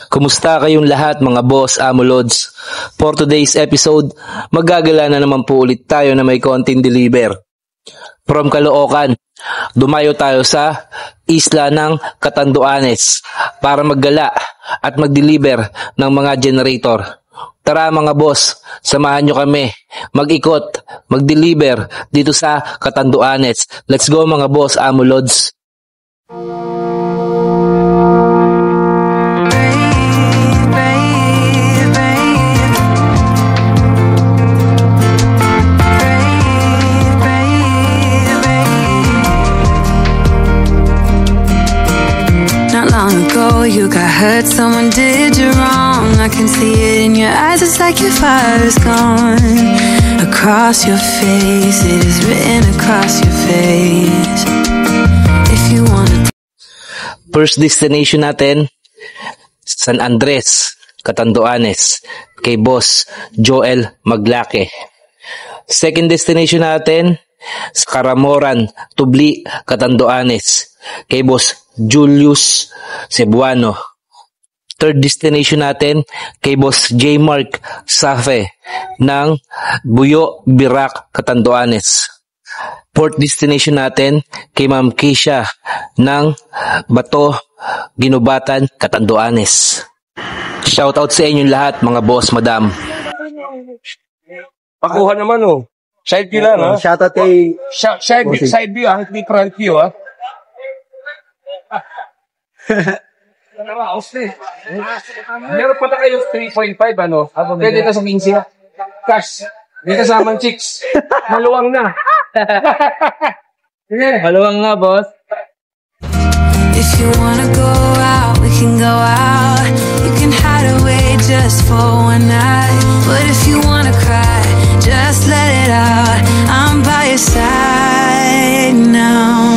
Kumusta kayong lahat mga boss, amo, lods? For today's episode, magagala na naman po ulit tayo na may konting deliver. From Caloocan, dumayo tayo sa isla ng Catanduanes para maggala at mag-deliver ng mga generator. Tara mga boss, samahan nyo kami mag-ikot, mag-deliver dito sa Catanduanes. Let's go mga boss, amo, lods. You got hurt, someone did you wrong. I can see it in your eyes, it's like your fire is gone. Across your face, it is written across your face. If you wanna. First destination natin, San Andres, Catanduanes, kay Boss Joel Maglake. Second destination natin, sa Caramoran, Tubli, Catanduanes, kay Boss Julius Cebuano. Third destination natin, kay Boss J. Mark Safe ng Buyo, Birac, Catanduanes. Fourth destination natin, kay Ma'am Keisha ng Bato, Ginubatan, Catanduanes. Shoutout sa inyong lahat mga boss, madam. Pakuha naman oh. Side view lang ha. Shoutout kay Side view ha, hindi front view ha. Meron pa tayo 3.5 ano? Pwede na sa 15 ha. Cash. May kasamang chicks. Maluwang na. Maluwang nga boss. If you wanna go out, we can go out. You can hide away just for one night. But if you wanna cry, just let it out. I'm by your side now.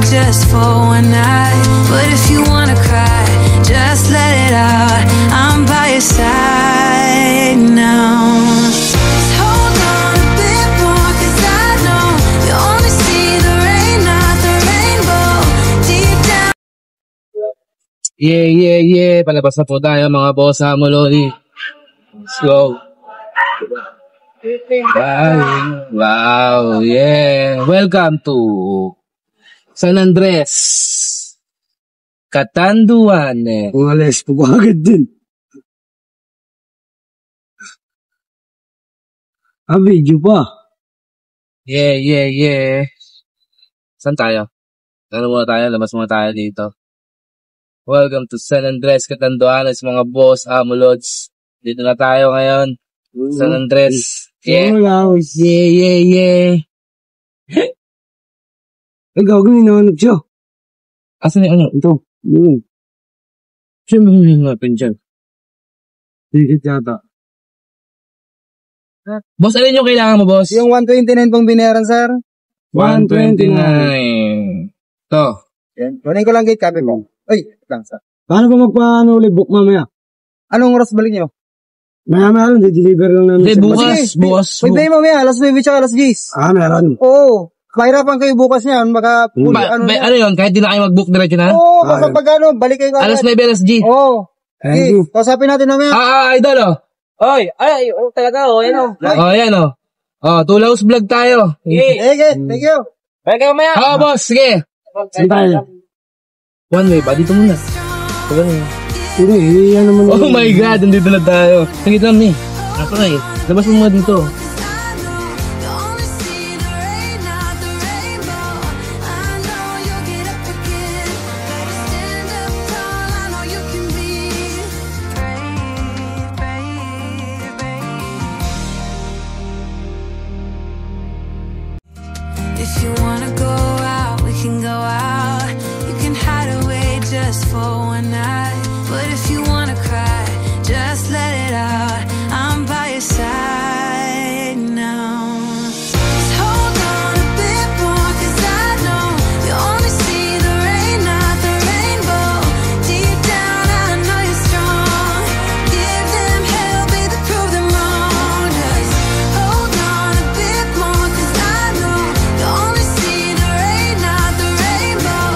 Just for one night. But if you wanna cry, just let it out. I'm by your side now. Just hold on a bit more, 'cause I know you only see the rain, not the rainbow. Deep down. Yeah. Palabas na po tayo mga boss, amo, lodi. Let's go. Wow, yeah. Welcome to San Andres, Catanduanes. Umalis po agad din. Video pa. Yeah. Saan tayo? Ano muna tayo? Labas muna tayo dito. Welcome to San Andres, Catanduanes, mga boss, amo, lods. Dito na tayo ngayon. San Andres. Yeah. Ay, gagawin na ano siya. Asan yung ano? Ito. Siyempre mo yung natin dyan. Higit yata. Boss, alin yung kailangan mo, boss? Yung 129 pong binayaran, sir. 129. Ito. Yan. Kunin ko lang gate copy mo. Ay, lang, sir. Paano ba magpaano ulit book mamaya? Anong oras balik nyo? Maya, di-deliver lang namin. Hindi, bukas. Pwede mamaya, alas 9 tsaka alas 10. Meron. Oo. Mahirapan kayo bukas niyan, baka ano yun, kahit di na kayo mag-book diretso na? Oo, kapag balik kayo agad. Alas 9 LSG. Oo. Okay, kausapin natin namin. Idol, oh. Ay, talaga oh, yan oh. Yan oh. Tulaos vlog tayo. Thank you. Balik kayo maya. Boss, sige. Saan tayo? One way ba? Dito muna. Hindi, yan naman. Oh my God, nandito na tayo. Nandito na, Ako na eh. Labas mo muna dito. If you wanna go out, we can go out. You can hide away just for one night. But if you wanna cry, just let it out. I'm by your side now. Just hold on a bit more, 'cause I know you only see the rain, not the rainbow. Deep down, I know you're strong. Give them hell, baby, prove them wrong. Just hold on a bit more, 'cause I know you only see the rain, not the rainbow.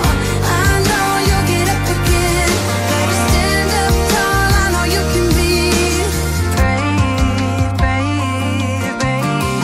I know you'll get up again. Better stand up tall, I know you can be brave, brave, brave.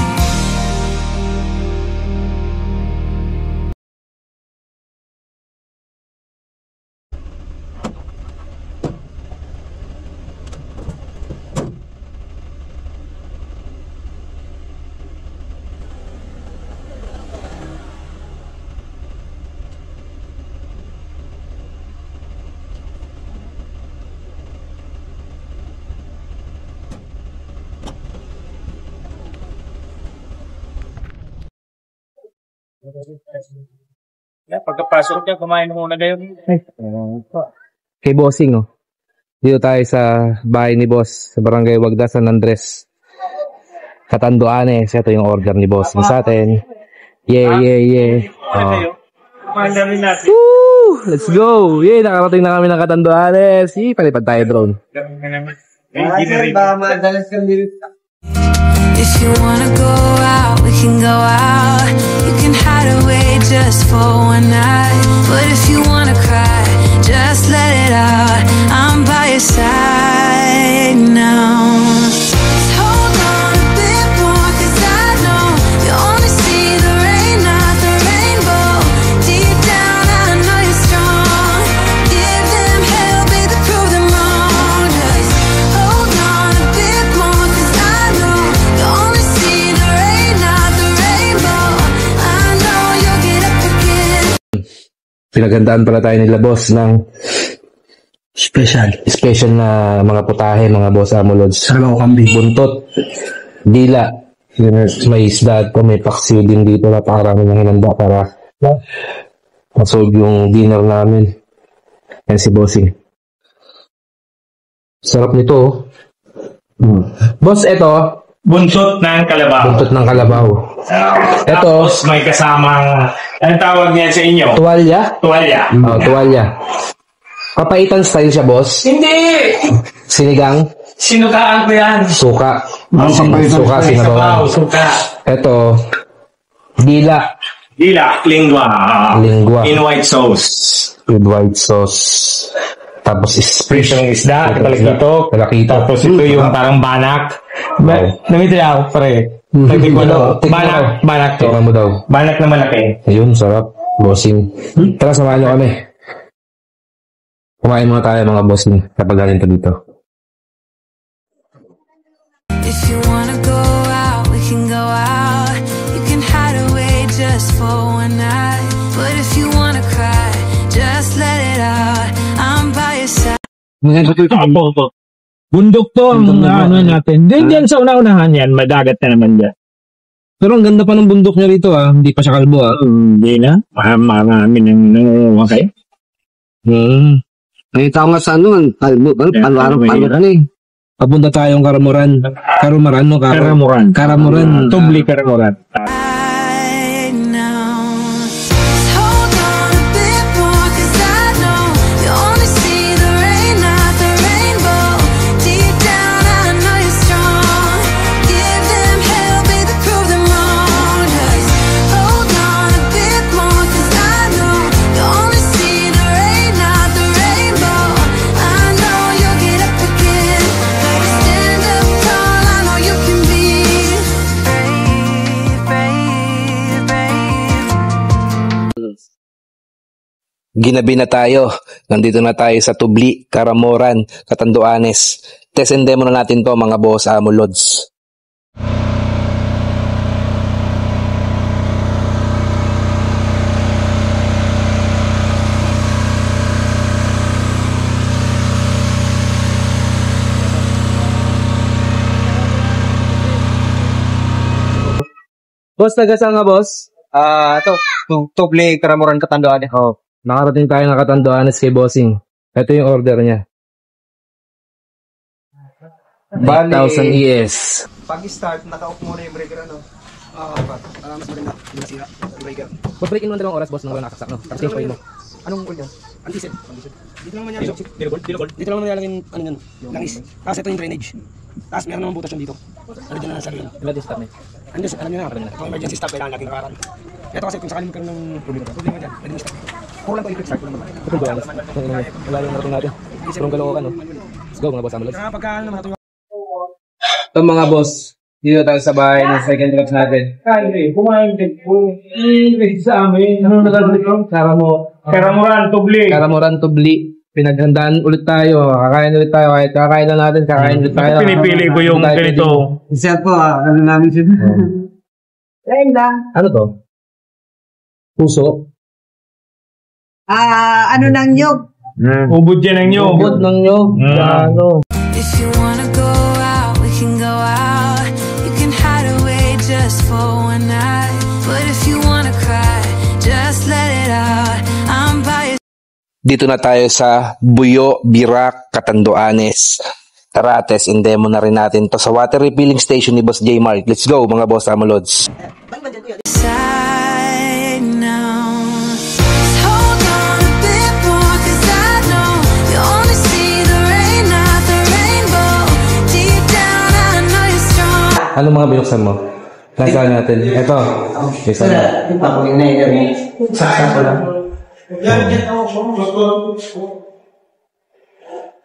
Pagkapasok niya, kumain muna kayo. Kay Bossing, oh. Dito tayo sa bahay ni Boss, sa Barangay Wagda, San Andres. Catanduanes. Ito yung order ni Bossing sa atin. Yeah. Oh. Kumain na rin natin. Woo! Let's go! Yeah, nakarating na kami ng Catanduanes. Palipad tayo drone. If you wanna go out, we can go out. You can hide away just for one night. But if you wanna cry, just let it out. I'm by your side now. Just hold on a bit more, 'cause I know you only see the rain, not the rainbow. Deep down, I know you're strong. Give them hell, baby, prove them wrong. Just hold on a bit more, 'cause I know you only see the rain, not the rainbow. I know you'll get up again. Pinagandaan pala tayo nila Boss ng special na mga putahe, mga Boss Amolods. Sarang kambing. Buntot, dila, may isda at may paksiw din dito. Napakarami ng hinanda para masolve yung dinner namin. Yan si Bossing. Sarap nito, oh. Boss, eto, Buntot ng kalabaw. buntot ng kalabaw. Eto, Tapos may kasamang, anong tawag niya sa inyo? tuwalya. Tuwalya. Oh, tuwalya. Papaitan style siya, Boss. Hindi! Sinigang, Sinukaan ko yan. suka. Suka, May sinabawan. sabaw, suka. Eto, dila. Dila, lingwa. Lingwa. In white sauce. With white sauce. Tapos Prisong isda, talakito. Talakito. Tapos ito yung parang banak. Namiti ako, pre. Sabi ko, banak to. Tikman mo daw. Banak na malaki. Ayun, sarap. Bossing. Tara, samahan nyo kami. Kumain muna tayo, mga bossing. Kapag galing ka dito. If you wanna go out, we can go out. You can hide away just for one night. But if you wanna cry, just let it out. I'm by your side. Bundok to ang ano natin. Diyan sa una-unahan yan, madagat na naman dyan. Pero ang ganda pa ng bundok niya rito, ah. Hindi pa siya kalbo, ah. Hindi na. Marami nang nangunguha kayo. Nakita ko nga sa ano, palwarang eh. Papunta tayong Karamuran. Karumaran, no? Karamuran. Karamuran. Tubli Karamuran. Now, just hold on a bit more, 'cause I know you only see the rain, not the rainbow. Deep down, I know you're strong. Give them hell, baby, prove them wrong. Just hold on a bit more, 'cause I know you only see the rain, not the rainbow. I know you'll get up again. Better stand up tall, I know you can be brave, brave, brave. Ginabi na tayo. Nandito na tayo sa Tubli, Karamuran, Catanduanes. Test and demo na natin to, mga Boss Amolods. Boss, taga saan nga, boss? Tuble Karamuran Katanduan. Oh, nakarating tayo ng Katanduanes kay Bossing. Ito yung order niya. 8,000 ES. Pag-start, naka-off muna yung breaker, ano? Mas maganda. Nasira. Breaker. Pag-breakin mo ng 2 oras, boss, nang wala nakasaksak, no? Tapos yung oil mo. Anong oil yun? Anti-set. Dito lang naman yan. Dito lang naman nilalagay yung, ano yun, langis. Tapos ito yung drainage. Tapos meron naman butas yun dito. Ano dyan na nasa yun. Emergency stop na Andun, alam nyo na. Itong emergency stop, kailangan laging karan. Ito kasi kung sakaling magkaroon ng problema dyan, pwede mo stop. Puro lang ito i-quick start. Katanduanes. Wala yung narating natin. From Caloocan, no? Let's go, mga boss, Amulods. Kaya pagka naman ito Ito mga boss, dito tayo sa bahay ng second drops natin. Kumain din po. Sa amin. Ano nagagalit ko? Karamuran, Tubli. Karamuran, Tubli. Pinaghandaan ulit tayo. Kakain ulit tayo. Kahit kakain na natin, kakain ulit tayo. Pinipili ko yung ganito. Isa po, ano namin siya. Ayun lang. Ano to? Puso? Ano nang nyog? Ubod yan ang nyo. Ubod ng nyog. Ano? If you wanna go out, we can go out. You can hide away just for one night. But if you wanna cry, just let it out. I'm by your Dito na tayo sa Buyo, Birak, Catanduanes. Tara, test and demo na rin natin to sa water refilling station ni Boss J Mark. Let's go, mga boss, Amulods. side now. Just hold on a bit more, 'cause I know you only see the rain, not the rainbow. Deep down, I know you're strong. Ano mga binuksan mo? Nasaan natin? Ito. Isa na. Saksa ko lang.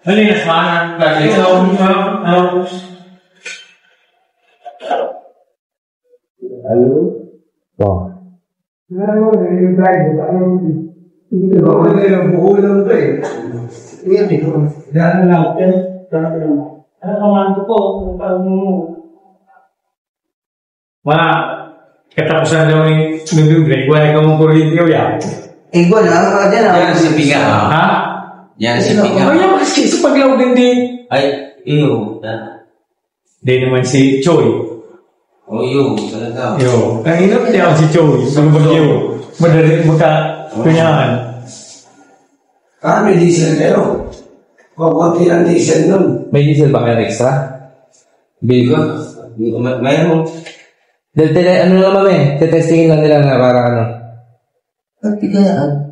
Malinis man. Wow. Wala. Katapusan daw ni nag-break. Wala ka mong kuryente o yan. Wala ka dyan. Yan si Pinga. Ha? Yan si Pinga. Ay, kasi sa paglaw din. Ay, iyo. Di naman si Choi. O iyo, talaga. Yo. Ang inap niya si Choi. Magbagyo. Madalit mo ka. Kunyahan. May diesel kayo. Kukunti ang diesel nun. May diesel ba kayo extra? Bili ko. Mayroon. Ano naman tetestingin lang nila na para ano. Pagtigaan.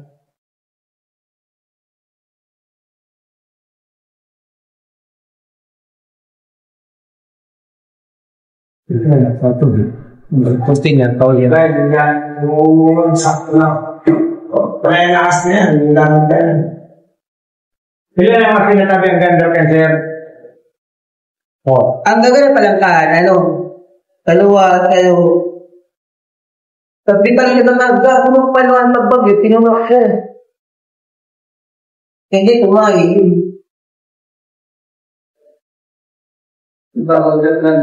Posting yan, tawag yan. Dahil yan, yung sakto lang. Kaya lakas na yan, yung dami tayo. Ilan ang mga sinatabi ang ganda cancer? Oh. Ang gagawin palang kalawa, Sabi pa rin naman, gagawin pa naman magbagyo, tinunok ko. Hindi tumayo. Bakit lang?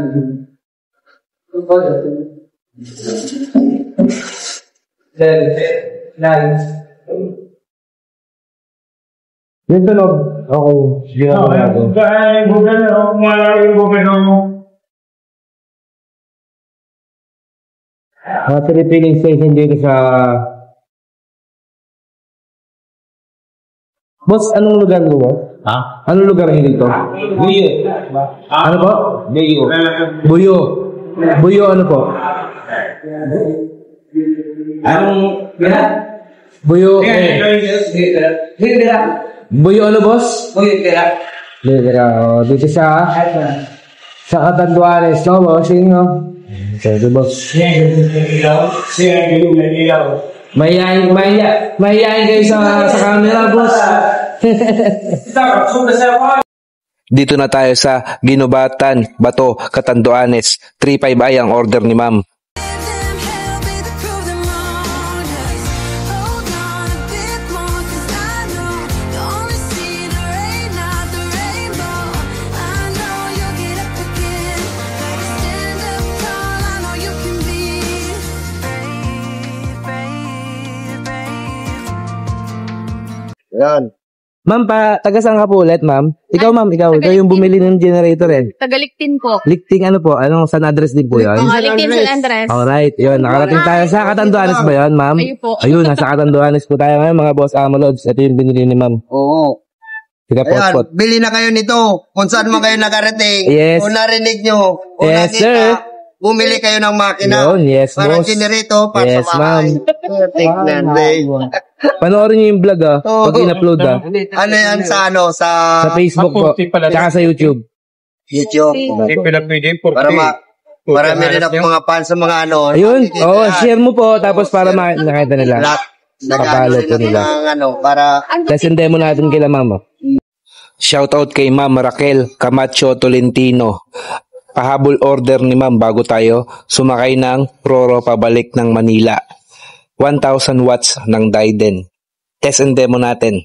Yung tunog. Okay. Sige na ako. Kaya yung malaking gobernador mo. Water refilling station dito sa... Boss, anong lugar mo? Ha? Anong lugar niyo dito? Buyo. Ano po? Buyo. Buyo. Buyo ano po? Anong Buyo. Hindi Buyo ano, boss? Lira. Dito sa Catanduanes, no, bossing, no? Sige, boss. Mahihayin kayo sa camera, boss. Dito na tayo sa Ginubatan, Bato, Catanduanes. 3-5 ang order ni ma'am. Give them hell, baby, prove them wrong. Just hold on a bit more, 'cause I know you only see the rain, not the rainbow. I know you'll get up again. Gotta stand up tall, I know you can be brave, brave, brave. Ayan. Ma'am, taga saan ka po ulit, ma'am? Ikaw, ma'am, ikaw yung bumili ng generator eh. Tagaliktin po. Likting ano po? Anong saan address din po yun? Liktin San Andres. Alright, yun. Nakarating tayo sa Catanduanes ba yun, ma'am? Ayun po. Ayun, nasa Catanduanes po tayo ngayon, mga boss Amolods. Ito yung binili ni ma'am. Oo. Sige po, Ayan, spot. bili na kayo nito. Kung saan mo kayo nakarating. Yes. Kung narinig nyo. Kung Yes, nakita, sir. bumili kayo ng makina. Yun, yes, Parang boss. generator para Yes, sa bahay. Tingnan, babe. Panoorin niyo yung vlog pag in-upload Ano yan sa sa Facebook po, tsaka sa YouTube. YouTube. Para marami rin ako mga fans sa mga Ayun, share mo po, tapos para nakita nila. Nag-ano po rin nila. ng para Lesson demo natin kila ma'am. Shoutout kay Ma'am Raquel Camacho Tolentino. Pahabol order ni ma'am bago tayo sumakay ng Roro pabalik ng Manila. 1,000 watts ng Diden. Test and demo natin.